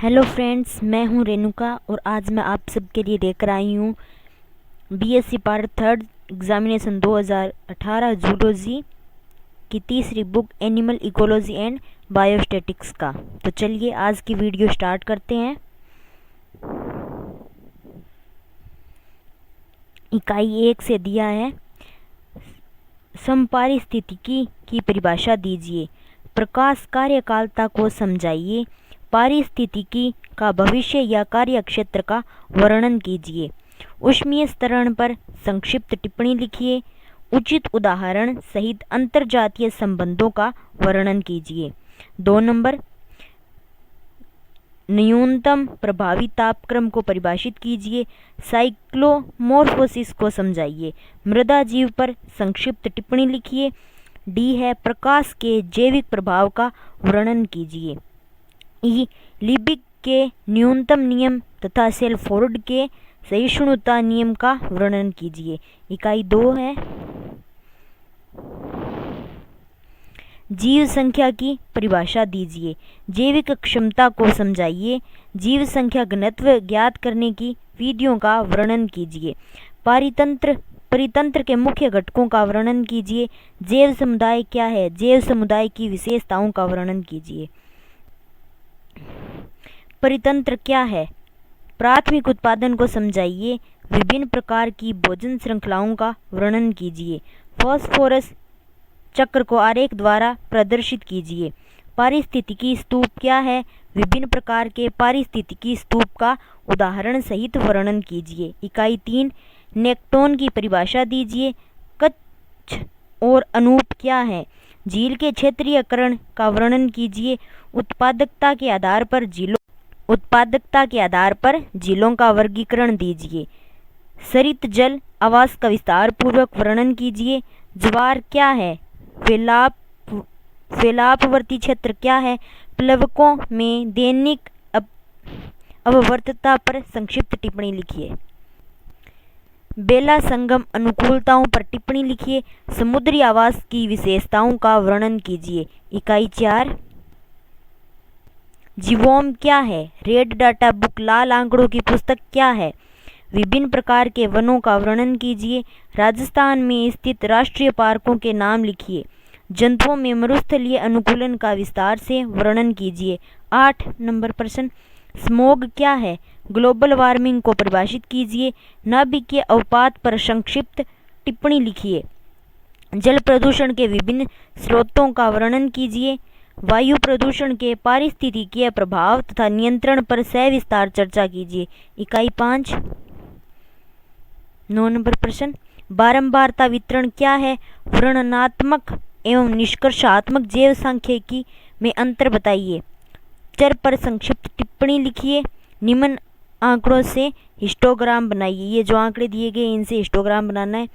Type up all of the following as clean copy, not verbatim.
Hello friends, मैं हूं रेणुका और आज मैं आप सबके लिए लेकर आई हूं BSc part third examination 2018 zoology की तीसरी book animal ecology and biostatics का। तो चलिए आज की वीडियो स्टार्ट करते हैं। इकाई 1 से दिया है, समपारिस्थितिकी की परिभाषा दीजिए। प्रकाश कार्यकालता को समझाइए। पारिस्थितिकी का भविष्य या कार्यक्षेत्र का वर्णन कीजिए। ऊष्मीय स्तरण पर संक्षिप्त टिप्पणी लिखिए। उचित उदाहरण सहित अंतर्जातीय संबंधों का वर्णन कीजिए। 2 नंबर, न्यूनतम प्रभावी तापक्रम को परिभाषित कीजिए। साइक्लोमोर्फोसिस को समझाइए। मृदा जीव पर संक्षिप्त टिप्पणी लिखिए। डी है, प्रकाश के जैविक प्रभाव का वर्णन कीजिए। ई, लिबिक के न्यूनतम नियम तथा सेल्फोर्ड के सहिष्णुता नियम का वर्णन कीजिए। इकाई 2 है, जीव संख्या की परिभाषा दीजिए। जैविक क्षमता को समझाइए। जीव संख्या घनत्व ज्ञात करने की विधियों का वर्णन कीजिए। परितंत्र के मुख्य घटकों का वर्णन कीजिए। जैव समुदाय क्या है? जैव समुदाय की विशेषताओं का वर्णन कीजिए। परितंत्र क्या है? प्राथमिक उत्पादन को समझाइए। विभिन्न प्रकार की भोजन श्रृंखलाओं का वर्णन कीजिए। फास्फोरस चक्र को आरेख द्वारा प्रदर्शित कीजिए। पारिस्थितिकी स्तूप क्या है? विभिन्न प्रकार के पारिस्थितिकी स्तूप का उदाहरण सहित वर्णन कीजिए। इकाई 3, नेक्टोन की परिभाषा दीजिए। कच्छ और अनूप क्या है? झील के क्षेत्रीयकरण का वर्णन कीजिए। उत्पादकता के आधार पर झीलों का वर्गीकरण दीजिए। सरित जल आवास का विस्तार पूर्वक वर्णन कीजिए। ज्वार क्या है? फैलापवर्ती क्षेत्र क्या है? प्लवकों में दैनिक अववर्तता पर संक्षिप्त टिप्पणी लिखिए। बेला संगम अनुकूलताओं पर टिप्पणी लिखिए। समुद्री आवास की विशेषताओं का वर्णन कीजिए। इकाई 4, जीवोम क्या है? रेड डाटा बुक लाल आंकड़ों की पुस्तक क्या है? विभिन्न प्रकार के वनों का वर्णन कीजिए। राजस्थान में स्थित राष्ट्रीय पार्कों के नाम लिखिए। जंतुओं में मरुस्थलीय अनुकूलन का विस्तार से वर्णन कीजिए। 8 नंबर प्रश्न, स्मॉग क्या है? ग्लोबल वार्मिंग को परिभाषित कीजिए। नाभिकीय अवपात पर संक्षिप्त टिप्पणी लिखिए। जल प्रदूषण के विभिन्न स्रोतों का वर्णन कीजिए। वायु प्रदूषण के पारिस्थितिकीय प्रभाव तथा नियंत्रण पर सविस्तार चर्चा कीजिए। इकाई 5, 9 नंबर प्रश्न, बारंबारता वितरण क्या है? वर्णनात्मक एवं निष्कर्षात्मक जैव सांख्यिकी में अंतर बताइए। चर पर संक्षिप्त टिप्पणी लिखिए। निम्न आंकड़ों से हिस्टोग्राम बनाइए। ये जो आंकड़े दिए गए इनसे हिस्टोग्राम बनाना है।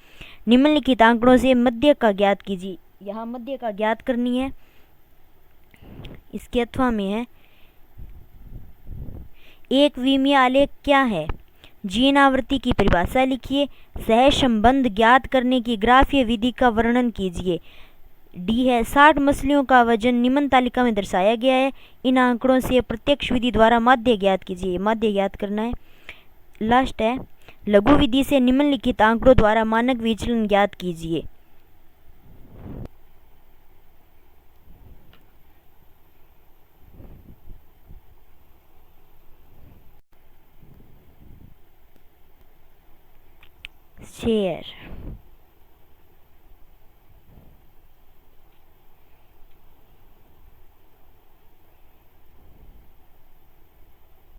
निम्नलिखित आंकड़ों से मध्य का ज्ञात कीजिए। यहाँ मध्य का ज्ञात करनी है, इसके अथवा में है। एक विमीय आलेख क्या है? जीन आवृत्ति की परिभाषा लिखिए। सहसंबंध ज्ञात करने की ग्राफीय विधि का वर्णन कीजिए। डी है, 60 मछलियों का वजन निम्न तालिका में दर्शाया गया है। इन आंकड़ों से प्रत्यक्ष विधि द्वारा माध्य ज्ञात कीजिए। माध्य ज्ञात करना है। लास्ट है, लघु विधि से निम्नलिखित आंकड़ों द्वारा मानक विचलन ज्ञात कीजिए। शेयर।